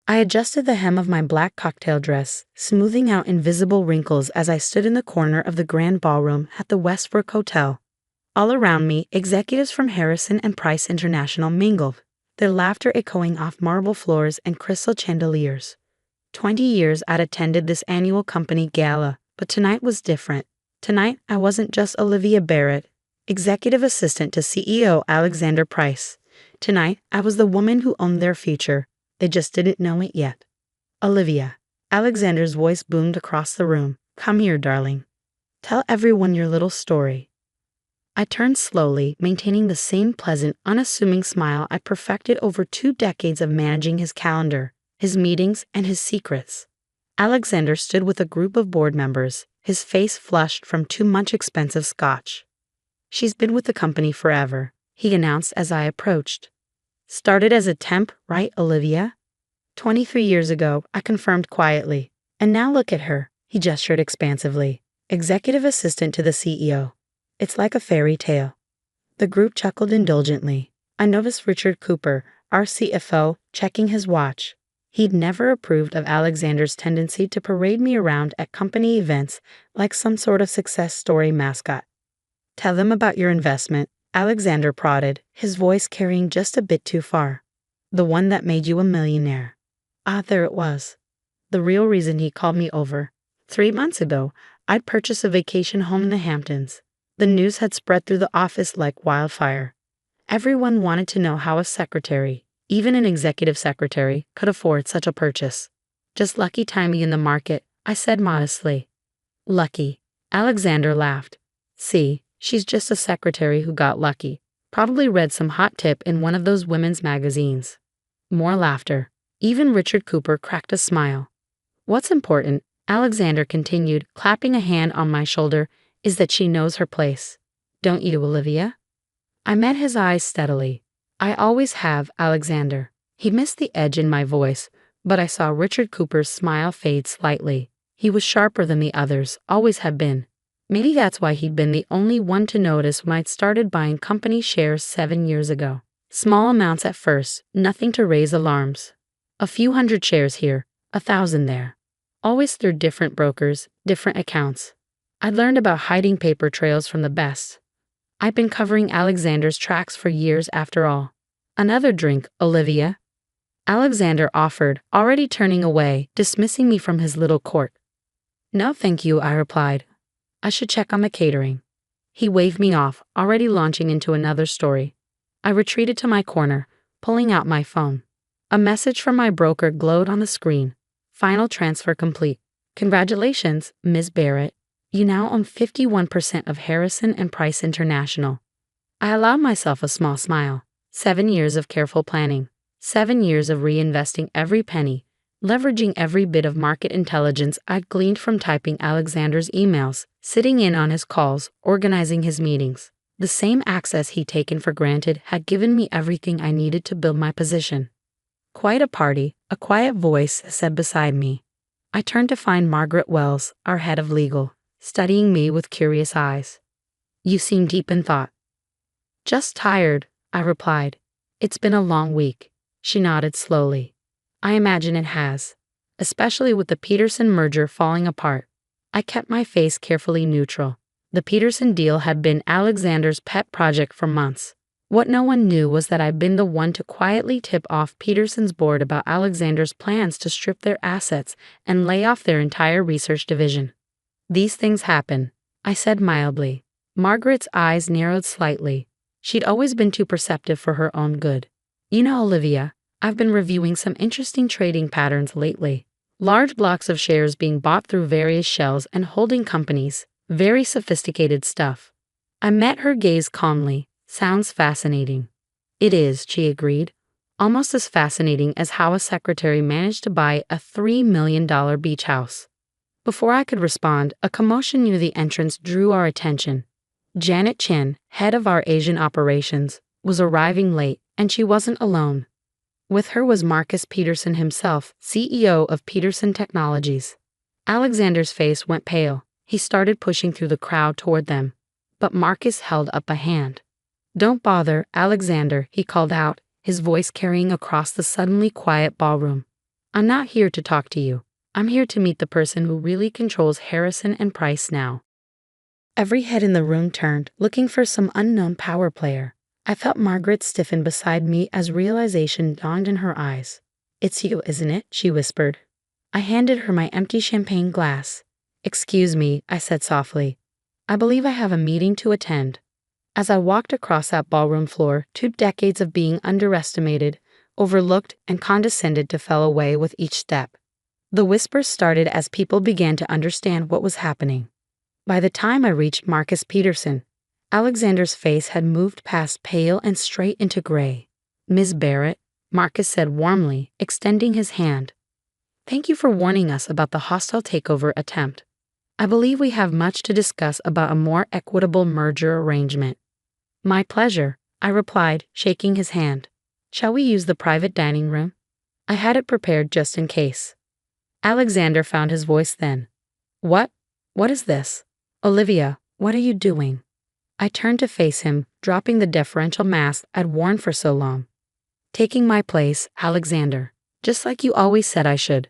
I adjusted the hem of my black cocktail dress, smoothing out invisible wrinkles as I stood in the corner of the grand ballroom at the Westbrook Hotel. All around me, executives from Harrison and Price International mingled, their laughter echoing off marble floors and crystal chandeliers. 20 years I'd attended this annual company gala, but tonight was different. Tonight, I wasn't just Olivia Barrett, executive assistant to CEO Alexander Price. Tonight, I was the woman who owned their future. They just didn't know it yet. Olivia. Alexander's voice boomed across the room. Come here, darling. Tell everyone your little story. I turned slowly, maintaining the same pleasant, unassuming smile I perfected over 2 decades of managing his calendar, his meetings, and his secrets. Alexander stood with a group of board members, his face flushed from too much expensive scotch. She's been with the company forever, he announced as I approached. Started as a temp, right, Olivia? 23 years ago, I confirmed quietly. And now look at her, he gestured expansively. Executive assistant to the CEO. It's like a fairy tale. The group chuckled indulgently. I noticed Richard Cooper, our CFO, checking his watch. He'd never approved of Alexander's tendency to parade me around at company events like some sort of success story mascot. Tell them about your investment, Alexander prodded, his voice carrying just a bit too far. The one that made you a millionaire. Ah, there it was. The real reason he called me over. 3 months ago, I'd purchased a vacation home in the Hamptons. The news had spread through the office like wildfire. Everyone wanted to know how a secretary, even an executive secretary, could afford such a purchase. Just lucky timing in the market, I said modestly. Lucky. Alexander laughed. See, she's just a secretary who got lucky. Probably read some hot tip in one of those women's magazines. More laughter. Even Richard Cooper cracked a smile. What's important, Alexander continued, clapping a hand on my shoulder, is that she knows her place. Don't you, Olivia? I met his eyes steadily. I always have, Alexander. He missed the edge in my voice, but I saw Richard Cooper's smile fade slightly. He was sharper than the others, always had been. Maybe that's why he'd been the only one to notice when I'd started buying company shares 7 years ago. Small amounts at first, nothing to raise alarms. A few hundred shares here, 1,000 there. Always through different brokers, different accounts. I'd learned about hiding paper trails from the best. I'd been covering Alexander's tracks for years after all. Another drink, Olivia? Alexander offered, already turning away, dismissing me from his little court. No thank you, I replied. I should check on the catering. He waved me off, already launching into another story. I retreated to my corner, pulling out my phone. A message from my broker glowed on the screen. Final transfer complete. Congratulations, Ms. Barrett. You now own 51% of Harrison and Price International. I allowed myself a small smile. 7 years of careful planning. 7 years of reinvesting every penny, leveraging every bit of market intelligence I'd gleaned from typing Alexander's emails, sitting in on his calls, organizing his meetings. The same access he'd taken for granted had given me everything I needed to build my position. Quite a party, a quiet voice said beside me. I turned to find Margaret Wells, our head of legal, studying me with curious eyes. You seem deep in thought. Just tired, I replied. It's been a long week. She nodded slowly. I imagine it has, especially with the Peterson merger falling apart. I kept my face carefully neutral. The Peterson deal had been Alexander's pet project for months. What no one knew was that I'd been the one to quietly tip off Peterson's board about Alexander's plans to strip their assets and lay off their entire research division. These things happen, I said mildly. Margaret's eyes narrowed slightly. She'd always been too perceptive for her own good. You know, Olivia, I've been reviewing some interesting trading patterns lately. Large blocks of shares being bought through various shells and holding companies. Very sophisticated stuff. I met her gaze calmly. Sounds fascinating. It is, she agreed. Almost as fascinating as how a secretary managed to buy a $3 million beach house. Before I could respond, a commotion near the entrance drew our attention. Janet Chin, head of our Asian operations, was arriving late, and she wasn't alone. With her was Marcus Peterson himself, CEO of Peterson Technologies. Alexander's face went pale. He started pushing through the crowd toward them. But Marcus held up a hand. Don't bother, Alexander, he called out, his voice carrying across the suddenly quiet ballroom. I'm not here to talk to you. I'm here to meet the person who really controls Harrison and Price now. Every head in the room turned, looking for some unknown power player. I felt Margaret stiffen beside me as realization dawned in her eyes. "It's you, isn't it?" she whispered. I handed her my empty champagne glass. "Excuse me," I said softly. "I believe I have a meeting to attend." As I walked across that ballroom floor, 2 decades of being underestimated, overlooked, and condescended fell away with each step. The whispers started as people began to understand what was happening. By the time I reached Marcus Peterson, Alexander's face had moved past pale and straight into gray. "Miss Barrett," Marcus said warmly, extending his hand. "Thank you for warning us about the hostile takeover attempt. I believe we have much to discuss about a more equitable merger arrangement." "My pleasure," I replied, shaking his hand. "Shall we use the private dining room?" I had it prepared just in case. Alexander found his voice then. What is this? Olivia, what are you doing?" I turned to face him, dropping the deferential mask I'd worn for so long. "Taking my place, Alexander, just like you always said I should."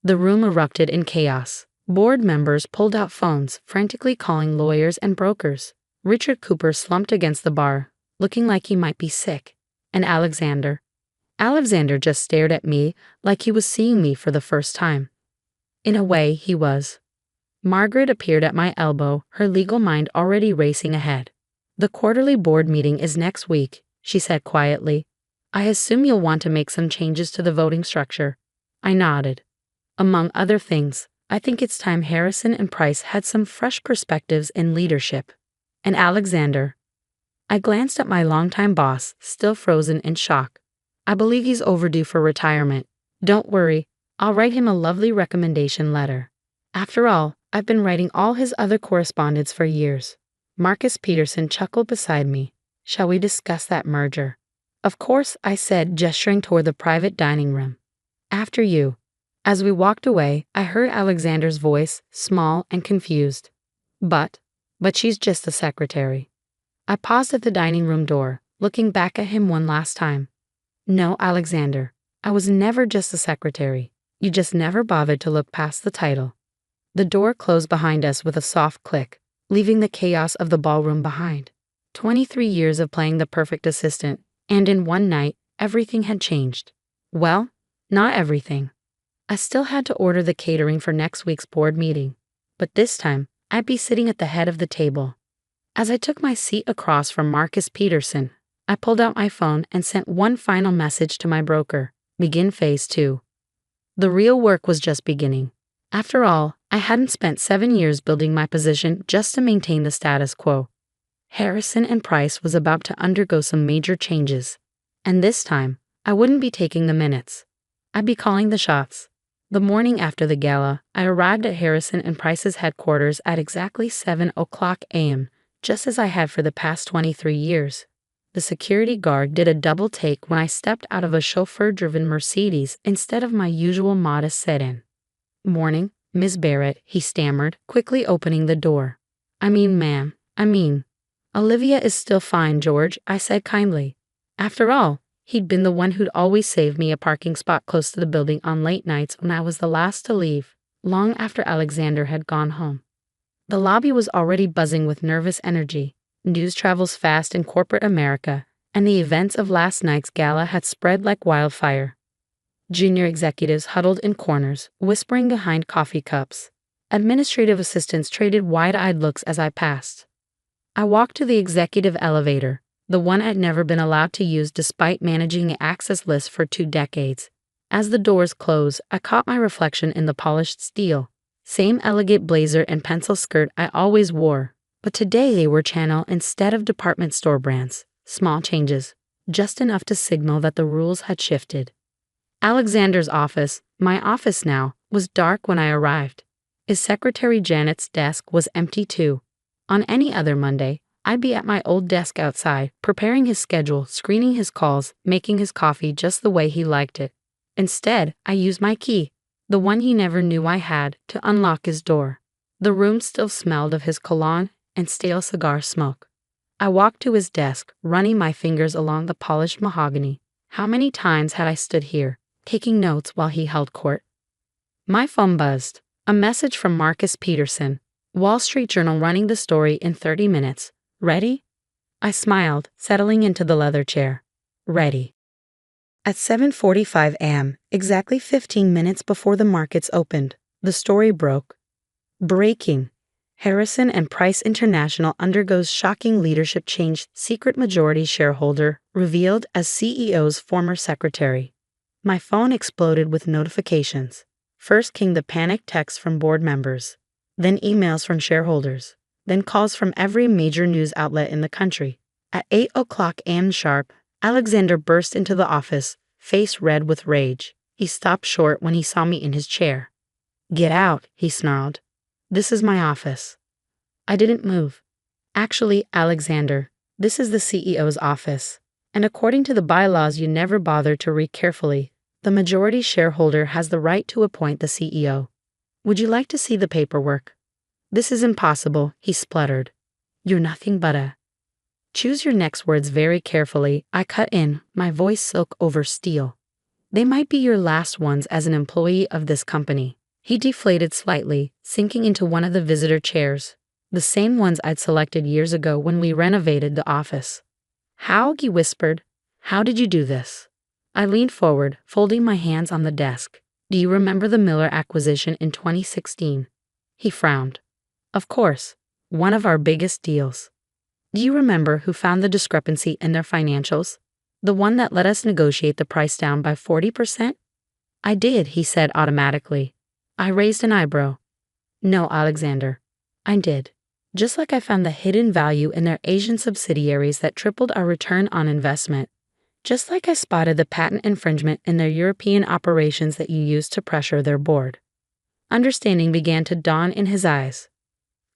The room erupted in chaos. Board members pulled out phones, frantically calling lawyers and brokers. Richard Cooper slumped against the bar, looking like he might be sick. And Alexander just stared at me like he was seeing me for the first time. In a way, he was. Margaret appeared at my elbow, her legal mind already racing ahead. "The quarterly board meeting is next week," she said quietly. "I assume you'll want to make some changes to the voting structure." I nodded. "Among other things, I think it's time Harrison and Price had some fresh perspectives in leadership." And Alexander. I glanced at my longtime boss, still frozen in shock. "I believe he's overdue for retirement. Don't worry, I'll write him a lovely recommendation letter. After all, I've been writing all his other correspondence for years." Marcus Peterson chuckled beside me. "Shall we discuss that merger?" "Of course," I said, gesturing toward the private dining room. "After you." As we walked away, I heard Alexander's voice, small and confused. But she's just the secretary." I paused at the dining room door, looking back at him one last time. "No, Alexander, I was never just a secretary. You just never bothered to look past the title." The door closed behind us with a soft click, leaving the chaos of the ballroom behind. 23 years of playing the perfect assistant, and in one night, everything had changed. Well, not everything. I still had to order the catering for next week's board meeting, but this time, I'd be sitting at the head of the table. As I took my seat across from Marcus Peterson, I pulled out my phone and sent one final message to my broker: "Begin phase 2. The real work was just beginning. After all, I hadn't spent 7 years building my position just to maintain the status quo. Harrison and Price was about to undergo some major changes. And this time, I wouldn't be taking the minutes. I'd be calling the shots. The morning after the gala, I arrived at Harrison and Price's headquarters at exactly 7:00 a.m., just as I had for the past 23 years. The security guard did a double take when I stepped out of a chauffeur-driven Mercedes instead of my usual modest sedan. "Morning, Miss Barrett," he stammered, quickly opening the door. Ma'am, Olivia is still fine, George," I said kindly. After all, he'd been the one who'd always saved me a parking spot close to the building on late nights when I was the last to leave, long after Alexander had gone home. The lobby was already buzzing with nervous energy. News travels fast in corporate America, and the events of last night's gala had spread like wildfire. Junior executives huddled in corners, whispering behind coffee cups. Administrative assistants traded wide-eyed looks as I passed. I walked to the executive elevator, the one I'd never been allowed to use despite managing the access list for 2 decades. As the doors closed, I caught my reflection in the polished steel. Same elegant blazer and pencil skirt I always wore, but today they were Channel instead of department store brands. Small changes, just enough to signal that the rules had shifted. Alexander's office, my office now, was dark when I arrived. His secretary Janet's desk was empty too. On any other Monday, I'd be at my old desk outside, preparing his schedule, screening his calls, making his coffee just the way he liked it. Instead, I used my key, the one he never knew I had, to unlock his door. The room still smelled of his cologne and stale cigar smoke. I walked to his desk, running my fingers along the polished mahogany. How many times had I stood here, taking notes while he held court. My phone buzzed. A message from Marcus Peterson, Wall Street Journal, running the story in 30 minutes. Ready? I smiled, settling into the leather chair. Ready. At 7:45 a.m., exactly 15 minutes before the markets opened, the story broke. Breaking. Harrison and Price International undergoes shocking leadership change. Secret majority shareholder revealed as CEO's former secretary. My phone exploded with notifications. First came the panicked texts from board members, then emails from shareholders, then calls from every major news outlet in the country. At 8 a.m. sharp, Alexander burst into the office, face red with rage. He stopped short when he saw me in his chair. "Get out," he snarled. "This is my office." I didn't move. "Actually, Alexander, this is the CEO's office. And according to the bylaws you never bothered to read carefully, the majority shareholder has the right to appoint the CEO. Would you like to see the paperwork?" "This is impossible," he spluttered. "You're nothing but a—" "Choose your next words very carefully," I cut in, my voice silk over steel. "They might be your last ones as an employee of this company." He deflated slightly, sinking into one of the visitor chairs, the same ones I'd selected years ago when we renovated the office. "How?" he whispered. "How did you do this?" I leaned forward, folding my hands on the desk. "Do you remember the Miller acquisition in 2016? He frowned. "Of course. One of our biggest deals." "Do you remember who found the discrepancy in their financials? The one that let us negotiate the price down by 40%? "I did," he said automatically. I raised an eyebrow. "No, Alexander. I did. Just like I found the hidden value in their Asian subsidiaries that tripled our return on investment. Just like I spotted the patent infringement in their European operations that you used to pressure their board." Understanding began to dawn in his eyes.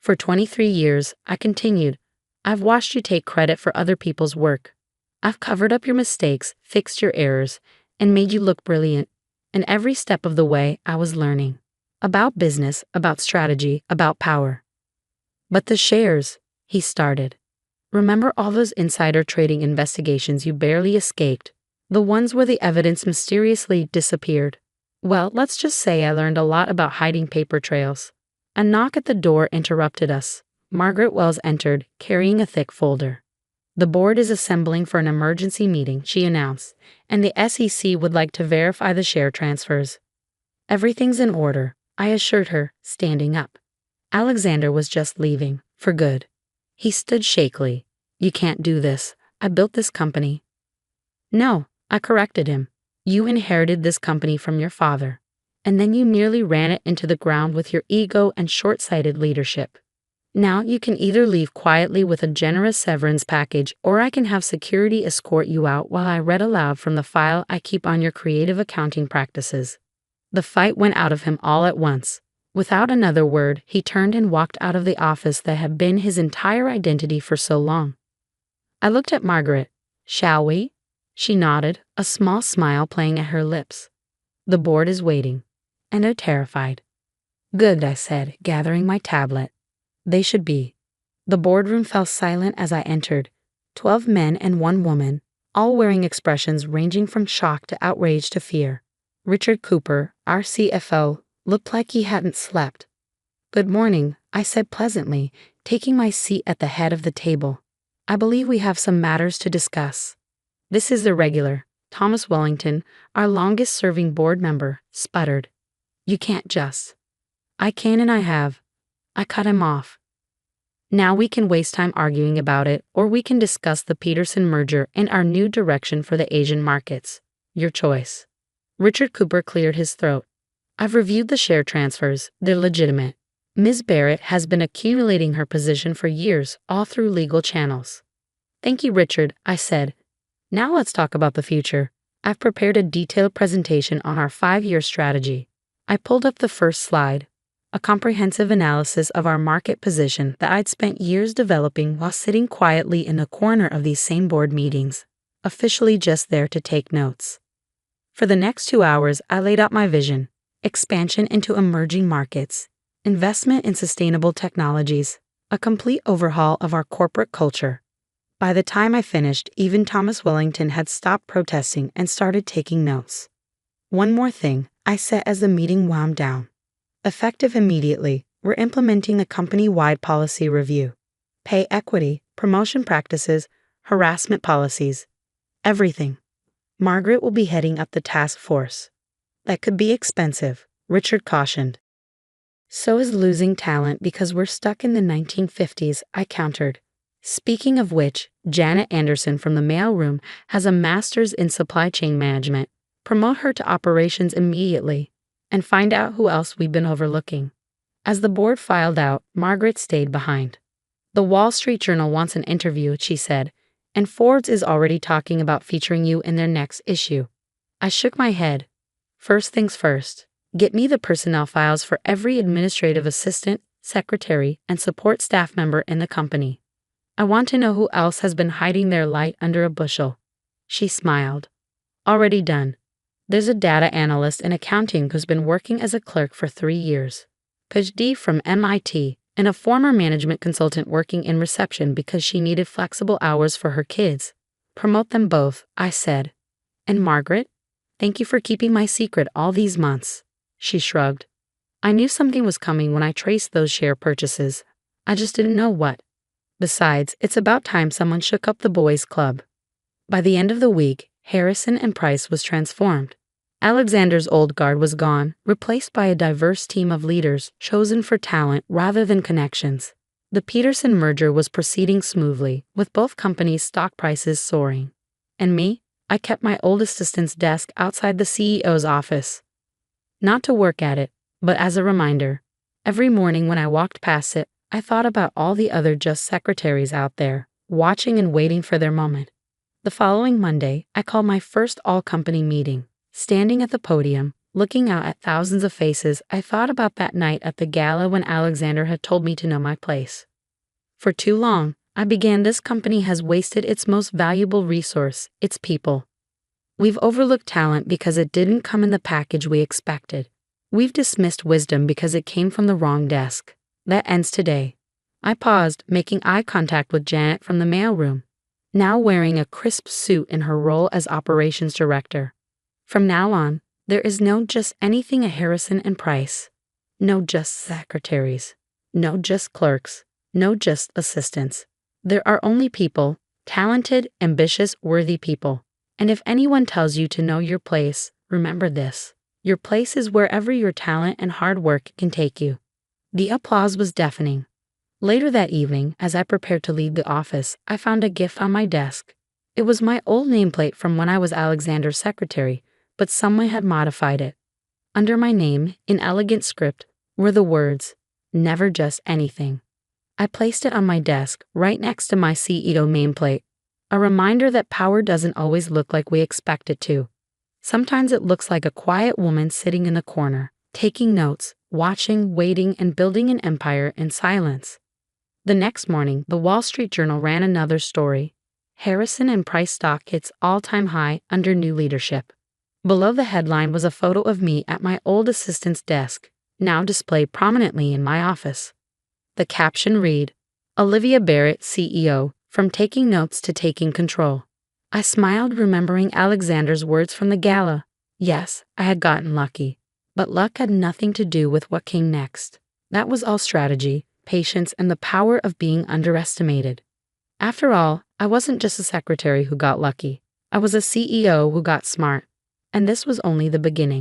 "For 23 years, I continued, I've watched you take credit for other people's work. I've covered up your mistakes, fixed your errors, and made you look brilliant. And every step of the way, I was learning. About business, about strategy, about power." "But the shares," he started. "Remember all those insider trading investigations you barely escaped? The ones where the evidence mysteriously disappeared? Well, let's just say I learned a lot about hiding paper trails." A knock at the door interrupted us. Margaret Wells entered, carrying a thick folder. "The board is assembling for an emergency meeting," she announced, "and the SEC would like to verify the share transfers." "Everything's in order," I assured her, standing up. Alexander was just leaving, for good. He stood shakily. "You can't do this. I built this company." "No," I corrected him. "You inherited this company from your father, and then you merely ran it into the ground with your ego and short-sighted leadership. Now you can either leave quietly with a generous severance package, or I can have security escort you out while I read aloud from the file I keep on your creative accounting practices." The fight went out of him all at once. Without another word, he turned and walked out of the office that had been his entire identity for so long. I looked at Margaret. "Shall we?" She nodded, a small smile playing at her lips. "The board is waiting, and they're terrified." "Good," I said, gathering my tablet. "They should be." The boardroom fell silent as I entered. 12 men and 1 woman, all wearing expressions ranging from shock to outrage to fear. Richard Cooper, our CFO, looked like he hadn't slept. "Good morning," I said pleasantly, taking my seat at the head of the table. "I believe we have some matters to discuss." "This is irregular." Thomas Wellington, our longest-serving board member, sputtered. "You can't just—" "I can and I have." I cut him off. "Now we can waste time arguing about it, or we can discuss the Peterson merger and our new direction for the Asian markets. Your choice." Richard Cooper cleared his throat. "I've reviewed the share transfers. They're legitimate. Ms. Barrett has been accumulating her position for years, all through legal channels." "Thank you, Richard," I said. "Now let's talk about the future. I've prepared a detailed presentation on our 5-year strategy." I pulled up the first slide, a comprehensive analysis of our market position that I'd spent years developing while sitting quietly in the corner of these same board meetings, officially just there to take notes. For the next 2 hours, I laid out my vision: expansion into emerging markets, investment in sustainable technologies, a complete overhaul of our corporate culture. By the time I finished, even Thomas Wellington had stopped protesting and started taking notes. One more thing, I said as the meeting wound down. Effective immediately, we're implementing a company-wide policy review. Pay equity, promotion practices, harassment policies. Everything. Margaret will be heading up the task force. That could be expensive, Richard cautioned. So is losing talent because we're stuck in the 1950s, I countered. Speaking of which, Janet Anderson from the mailroom has a master's in supply chain management. Promote her to operations immediately and find out who else we've been overlooking. As the board filed out, Margaret stayed behind. The Wall Street Journal wants an interview, she said, and Forbes is already talking about featuring you in their next issue. I shook my head. First things first, get me the personnel files for every administrative assistant, secretary, and support staff member in the company. I want to know who else has been hiding their light under a bushel. She smiled. Already done. There's a data analyst in accounting who's been working as a clerk for 3 years. PhD from MIT, and a former management consultant working in reception because she needed flexible hours for her kids. Promote them both, I said. And Margaret? Thank you for keeping my secret all these months. She shrugged. I knew something was coming when I traced those share purchases. I just didn't know what. Besides, it's about time someone shook up the boys' club. By the end of the week, Harrison and Price was transformed. Alexander's old guard was gone, replaced by a diverse team of leaders chosen for talent rather than connections. The Peterson merger was proceeding smoothly, with both companies' stock prices soaring. And me? I kept my old assistant's desk outside the CEO's office. Not to work at it, but as a reminder. Every morning when I walked past it, I thought about all the other just secretaries out there, watching and waiting for their moment. The following Monday, I called my first all-company meeting. Standing at the podium, looking out at thousands of faces, I thought about that night at the gala when Alexander had told me to know my place. For too long, I began, this company has wasted its most valuable resource, its people. We've overlooked talent because it didn't come in the package we expected. We've dismissed wisdom because it came from the wrong desk. That ends today. I paused, making eye contact with Janet from the mailroom, now wearing a crisp suit in her role as operations director. From now on, there is no just anything at Harrison and Price. No just secretaries. No just clerks. No just assistants. There are only people, talented, ambitious, worthy people. And if anyone tells you to know your place, remember this. Your place is wherever your talent and hard work can take you. The applause was deafening. Later that evening, as I prepared to leave the office, I found a gift on my desk. It was my old nameplate from when I was Alexander's secretary, but someone had modified it. Under my name, in elegant script, were the words, "Never just anything." I placed it on my desk, right next to my CEO nameplate. A reminder that power doesn't always look like we expect it to. Sometimes it looks like a quiet woman sitting in the corner, taking notes, watching, waiting, and building an empire in silence. The next morning, the Wall Street Journal ran another story. Harrison and Price stock hits all-time high under new leadership. Below the headline was a photo of me at my old assistant's desk, now displayed prominently in my office. The caption read, Olivia Barrett, CEO, from taking notes to taking control. I smiled, remembering Alexander's words from the gala. Yes, I had gotten lucky, but luck had nothing to do with what came next. That was all strategy, patience, and the power of being underestimated. After all, I wasn't just a secretary who got lucky. I was a CEO who got smart. And this was only the beginning.